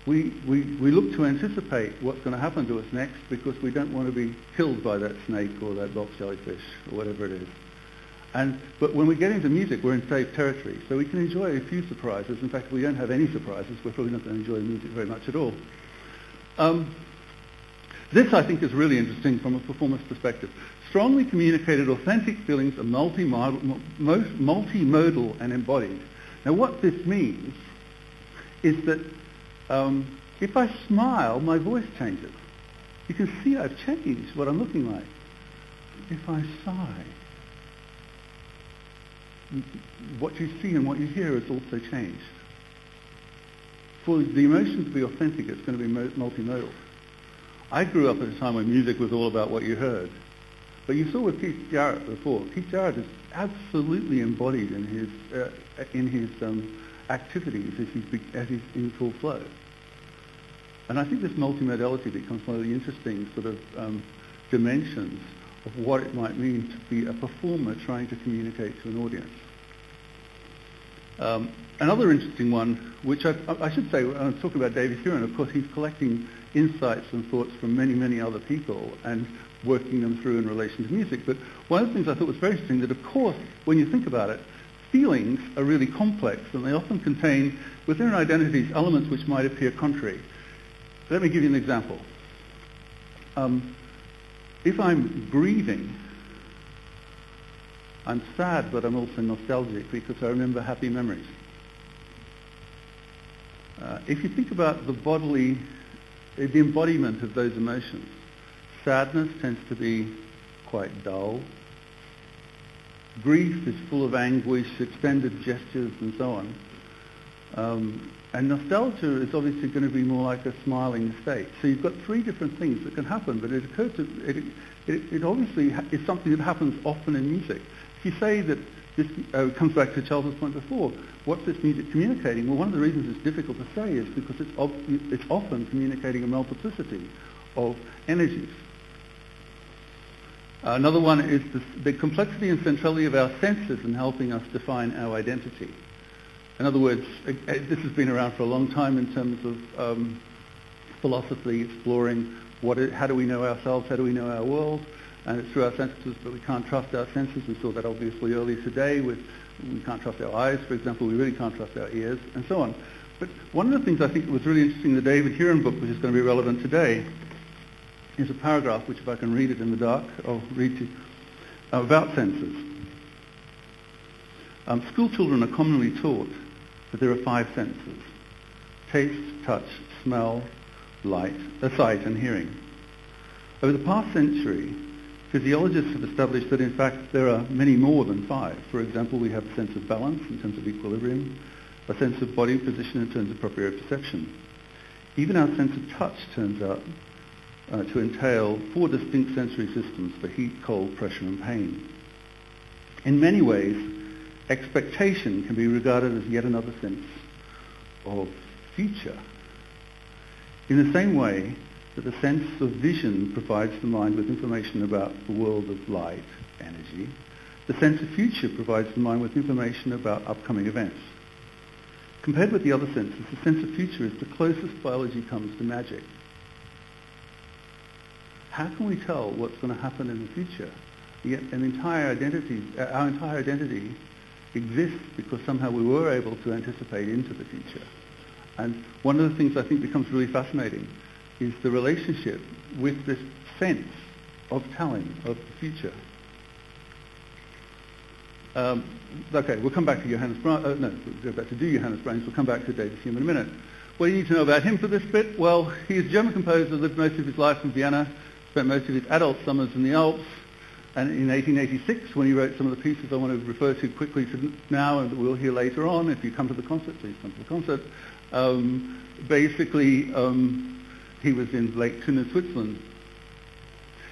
we look to anticipate what's going to happen to us next because we don't want to be killed by that snake or that box jellyfish or whatever it is. But when we get into music, we're in safe territory, so we can enjoy a few surprises. In fact, if we don't have any surprises, we're probably not going to enjoy the music very much at all. This, I think, is really interesting from a performance perspective. Strongly communicated authentic feelings are multimodal and embodied. Now, what this means is that if I smile, my voice changes. You can see I've changed what I'm looking like. If I sigh, what you see and what you hear is also changed. For the emotion to be authentic, it's going to be multimodal. I grew up at a time when music was all about what you heard. But you saw with Keith Jarrett before. Keith Jarrett is absolutely embodied in his activities as he's in full flow. And I think this multimodality becomes one of the interesting sort of dimensions of what it might mean to be a performer trying to communicate to an audience. Another interesting one, which I should say, when I'm talking about David Huron, of course, he's collecting insights and thoughts from many, many other people and working them through in relation to music. But one of the things I thought was very interesting, that of course, when you think about it, feelings are really complex, and they often contain within our identities elements which might appear contrary. Let me give you an example. If I'm grieving, I'm sad, but I'm also nostalgic because I remember happy memories. If you think about the embodiment of those emotions, sadness tends to be quite dull. Grief is full of anguish, extended gestures, and so on. And nostalgia is obviously going to be more like a smiling state. So you've got three different things that can happen, but it obviously is something that happens often in music. If you say that this comes back to Charles's point before, what's this music communicating? Well, one of the reasons it's difficult to say is because it's often communicating a multiplicity of energies. Another one is the complexity and centrality of our senses in helping us define our identity. In other words, this has been around for a long time in terms of philosophy, exploring how do we know ourselves, how do we know our world, and it's through our senses, but we can't trust our senses. We saw that obviously earlier today we can't trust our eyes, for example, we really can't trust our ears, and so on. But one of the things I think was really interesting in the David Huron book, which is going to be relevant today, is a paragraph, which if I can read it in the dark, I'll read to you, about senses. School children are commonly taught that there are 5 senses: taste, touch, smell, sight, and hearing. Over the past century, physiologists have established that in fact there are many more than 5. For example, we have a sense of balance in terms of equilibrium, a sense of body position in terms of proprioception. Even our sense of touch turns out to entail 4 distinct sensory systems for heat, cold, pressure, and pain. In many ways, expectation can be regarded as yet another sense of future. In the same way that the sense of vision provides the mind with information about the world of light, energy, the sense of future provides the mind with information about upcoming events. Compared with the other senses, the sense of future is the closest biology comes to magic. How can we tell what's going to happen in the future? Yet our entire identity exists because somehow we were able to anticipate into the future. And one of the things I think becomes really fascinating is the relationship with this sense of telling of the future. Okay, we'll come back to Johannes Brahms. We'll go back to Johannes Brahms. We'll come back to David Huron in a minute. What do you need to know about him for this bit? Well, he's a German composer, lived most of his life in Vienna, spent most of his adult summers in the Alps, and in 1886, when he wrote some of the pieces I want to refer to quickly now and we'll hear later on, if you come to the concert, please come to the concert, he was in Lake Thun in Switzerland.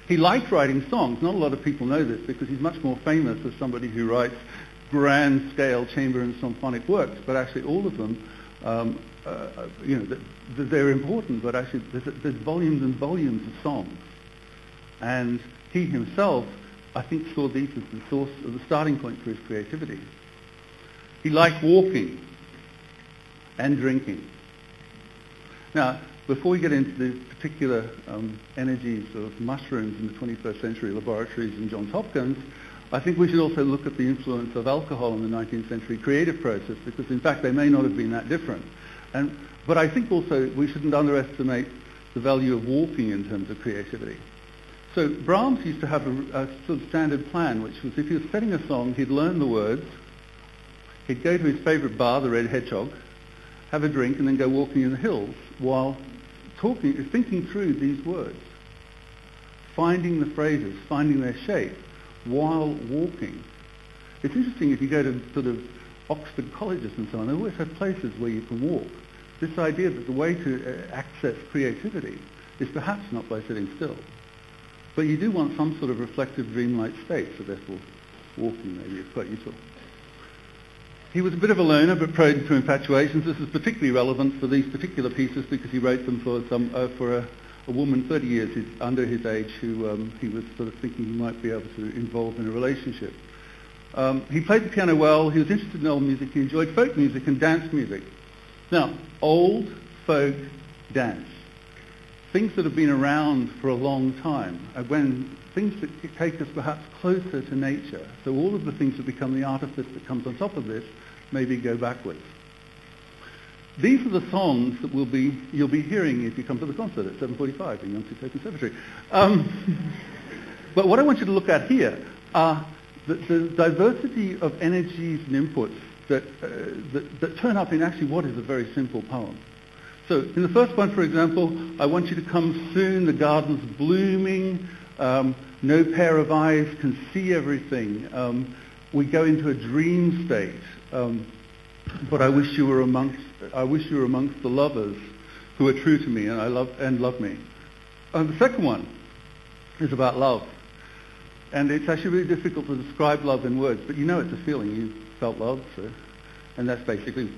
He liked writing songs. Not a lot of people know this because he's much more famous as somebody who writes grand-scale chamber and symphonic works, but actually all of them, they're important, but actually there's volumes and volumes of songs. And he himself, I think, saw these as the source of the starting point for his creativity. He liked walking and drinking. Now, before we get into the particular energies of mushrooms in the 21st century laboratories in Johns Hopkins, I think we should also look at the influence of alcohol in the 19th century creative process, because in fact they may not have been that different. But I think also we shouldn't underestimate the value of walking in terms of creativity. So Brahms used to have a sort of standard plan, which was if he was setting a song, he'd learn the words, he'd go to his favourite bar, the Red Hedgehog, have a drink, and then go walking in the hills while thinking through these words, finding the phrases, finding their shape while walking. It's interesting if you go to sort of Oxford colleges and so on, they always have places where you can walk. This idea that the way to access creativity is perhaps not by sitting still, but you do want some sort of reflective dreamlike state, so therefore walking maybe is quite useful. He was a bit of a loner, but prone to infatuations. This is particularly relevant for these particular pieces because he wrote them for a woman 30 years under his age who he was sort of thinking he might be able to involve in a relationship. He played the piano well. He was interested in old music. He enjoyed folk music and dance music. Now, old folk dance, things that have been around for a long time, when things that take us perhaps closer to nature. So all of the things that become the artifice that comes on top of this maybe go backwards. These are the songs that you'll be hearing if you come to the concert at 7:45 in Yonsei Conservatory. But what I want you to look at here are the diversity of energies and inputs that turn up in actually what is a very simple poem. So in the first one, for example, I want you to come soon, the garden's blooming, no pair of eyes can see everything. We go into a dream state, but I wish you were amongst the lovers who are true to me and love me. The second one is about love. And it's actually really difficult to describe love in words, but you know it's a feeling. You felt love, and that's basically,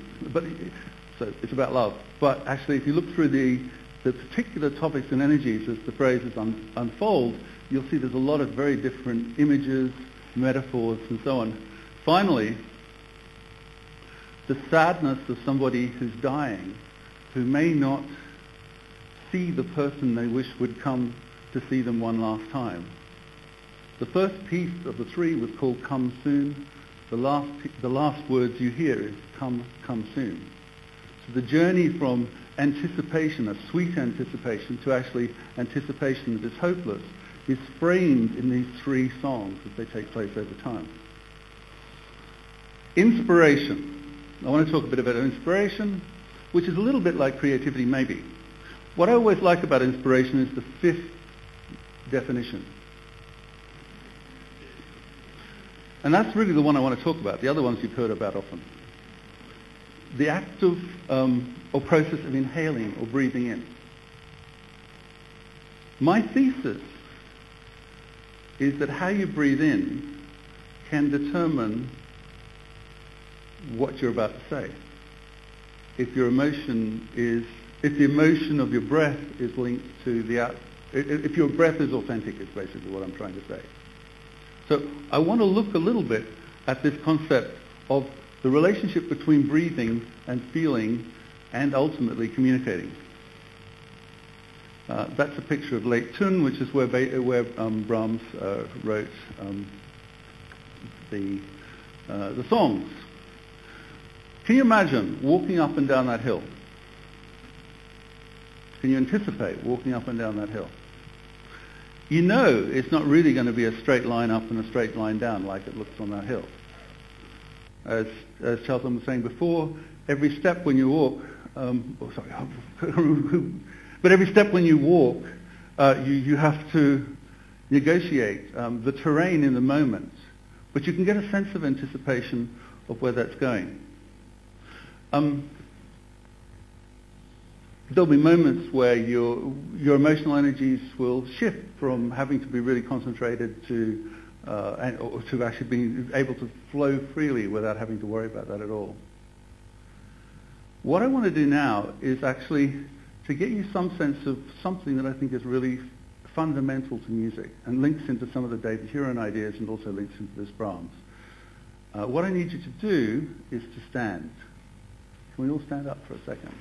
so it's about love. But actually, if you look through the particular topics and energies as the phrases unfold, you'll see there's a lot of very different images, metaphors, and so on. Finally, the sadness of somebody who's dying, who may not see the person they wish would come to see them one last time. The first piece of the three was called Come Soon. The last words you hear is come soon. So the journey from anticipation, a sweet anticipation, to actually anticipation that is hopeless, is framed in these three songs as they take place over time. Inspiration. I want to talk a bit about inspiration, which is a little bit like creativity maybe. What I always like about inspiration is the fifth definition. And that's really the one I want to talk about. The other ones you've heard about often. The act of, or process of inhaling or breathing in. My thesis is that how you breathe in can determine what you're about to say. If the emotion of your breath is linked to if your breath is authentic, is basically what I'm trying to say. So I want to look a little bit at this concept of the relationship between breathing and feeling and ultimately communicating. That's a picture of Lake Thun, which is where Brahms wrote the songs. Can you imagine walking up and down that hill? Can you anticipate walking up and down that hill? You know it's not really going to be a straight line up and a straight line down like it looks on that hill. As Charlton was saying before, every step when you walk, but every step when you walk, you have to negotiate the terrain in the moment. But you can get a sense of anticipation of where that's going. There'll be moments where your emotional energies will shift from having to be really concentrated to or to actually being able to flow freely without having to worry about that at all. What I want to do now is actually to get you some sense of something that I think is really fundamental to music and links into some of the David Huron ideas and also links into this Brahms. What I need you to do is to stand. Can we all stand up for a second?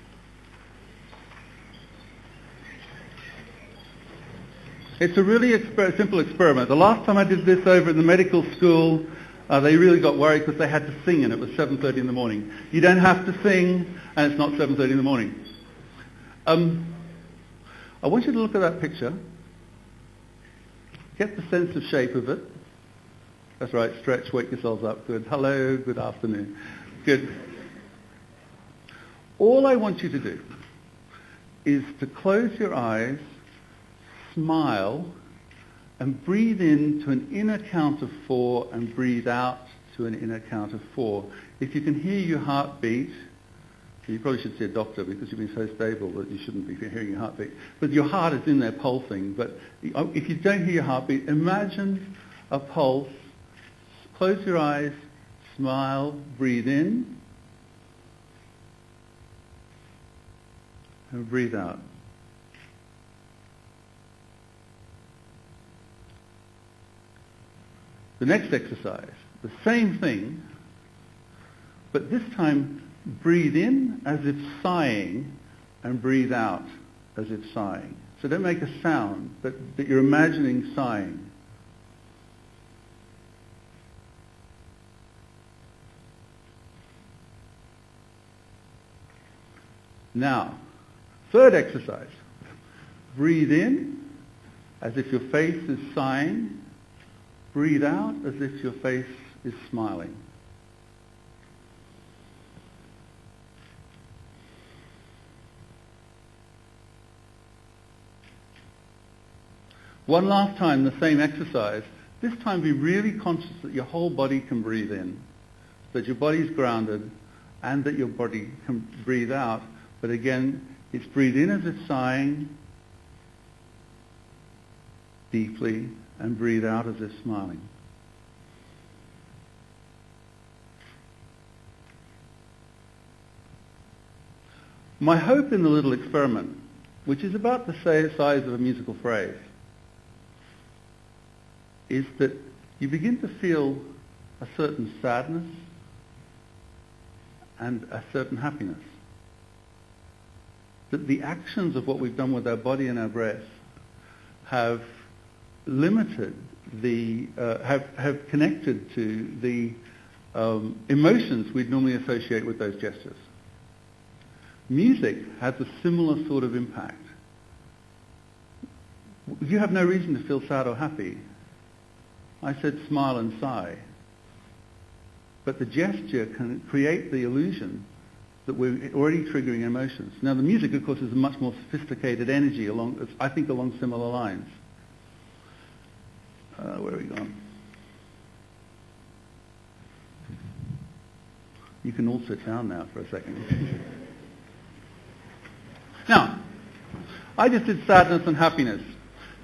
It's a really simple experiment. The last time I did this over in the medical school, they really got worried because they had to sing and it was 7:30 in the morning. You don't have to sing and it's not 7:30 in the morning. I want you to look at that picture. Get the sense of shape of it. That's right, stretch, wake yourselves up. Good. Hello, good afternoon. Good. All I want you to do is to close your eyes, smile, and breathe in to an inner count of 4 and breathe out to an inner count of 4. If you can hear your heartbeat, you probably should see a doctor because you've been so stable that you shouldn't be hearing your heartbeat. But your heart is in there pulsing. But if you don't hear your heartbeat, imagine a pulse. Close your eyes, smile, breathe in, and breathe out. The next exercise, the same thing, but this time breathe in as if sighing and breathe out as if sighing. So don't make a sound, but you're imagining sighing. Now, third exercise. Breathe in as if your face is sighing. Breathe out as if your face is smiling. One last time, the same exercise. This time be really conscious that your whole body can breathe in, that your body's grounded, and that your body can breathe out. But again, it's breathe in as if sighing deeply and breathe out as if smiling. My hope in the little experiment, which is about the size of a musical phrase, is that you begin to feel a certain sadness and a certain happiness. That the actions of what we've done with our body and our breath have limited have connected to the emotions we'd normally associate with those gestures. Music has a similar sort of impact. You have no reason to feel sad or happy. I said smile and sigh. But the gesture can create the illusion that we're already triggering emotions. Now the music, of course, is a much more sophisticated energy along similar lines. Where are we gone? You can all sit down now for a second. Now, I just did sadness and happiness.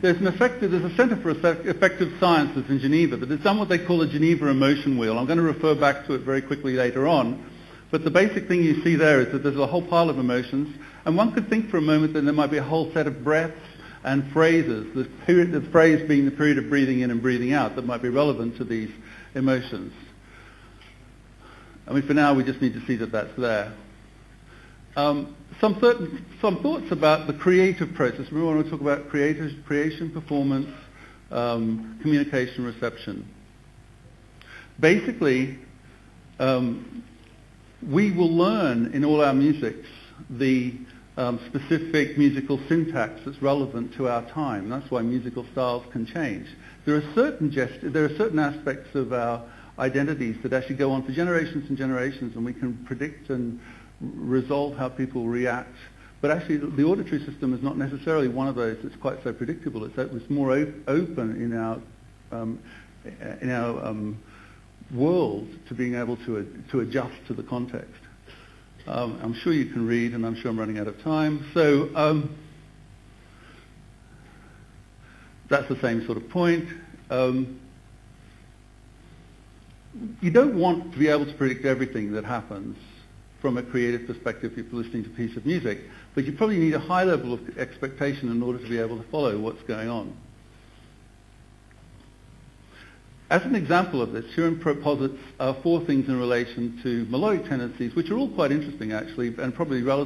There's a Centre for Effective Sciences in Geneva that has done what they call a Geneva emotion wheel. I'm going to refer back to it very quickly later on. But the basic thing you see there is that there's a whole pile of emotions, and one could think for a moment that there might be a whole set of breaths and phrases, the phrase being the period of breathing in and breathing out that might be relevant to these emotions. I mean, for now, we just need to see that that's there. Some thoughts about the creative process. We want to talk about creation, performance, communication, reception. Basically, we will learn in all our musics the specific musical syntax that's relevant to our time. That's why musical styles can change. There are certain aspects of our identities that actually go on for generations and generations, and we can predict and resolve how people react. But actually, the auditory system is not necessarily one of those that's quite so predictable. It's more open in our world to being able to adjust to the context. I'm sure you can read, and I'm sure I'm running out of time. So that's the same sort of point. You don't want to be able to predict everything that happens from a creative perspective if you're listening to a piece of music, but you probably need a high level of expectation in order to be able to follow what's going on. As an example of this, Sheeran posits 4 things in relation to melodic tendencies, which are all quite interesting actually, and probably relevant